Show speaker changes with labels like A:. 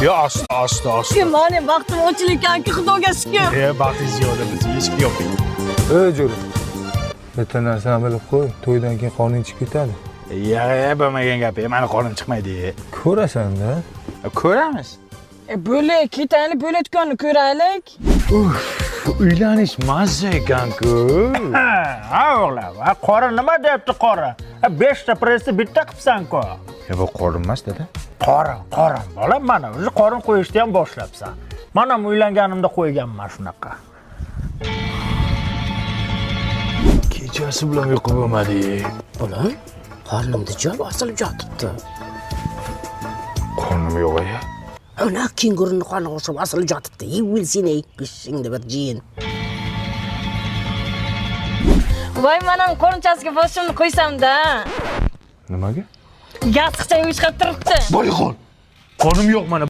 A: Yo, asta.
B: Mani baxtim ochil ekanki, Xudoga shukr.
A: Baxtingiz yo'qda biz eshikni yoping.
C: Jo'ra. Bitta narsani bilib qo'y, to'ydan keyin qoning chiqib ketadi.
A: Bo'lmagan gap, mani qonim chiqmaydi.
C: Ko'rasan-da.
A: Ko'ramiz.
B: Bo'lak, ketaylik, bo'layotganini ko'raylik.
A: Uylanish mazza ekan-ku. Ha, o'g'lim, qora nima deyapti qora? 5 ta pressni bitta qilibsan-ku. Bu qorin emas, dada. Qorin, bolam, mana o'zi qorin qo'yishni ham boshlabsan. Men ham uylanganimda qo'yganman shunaqa. Kechasi bilan uyqu bo'lmadi.
D: Bolam, qornimda job osilib yotibdi.
A: Qornim yo'q-ya.
D: Ana kenguruni qorni osilib yotibdi. Yevil ishingda bir jin.
B: Voy, men ham qo'rinchasiga boshimni qo'ysam-da.
C: Nimaga?
B: Gaz chiqib turibdi.
A: Bo'y qol. Qonim yo'q mana.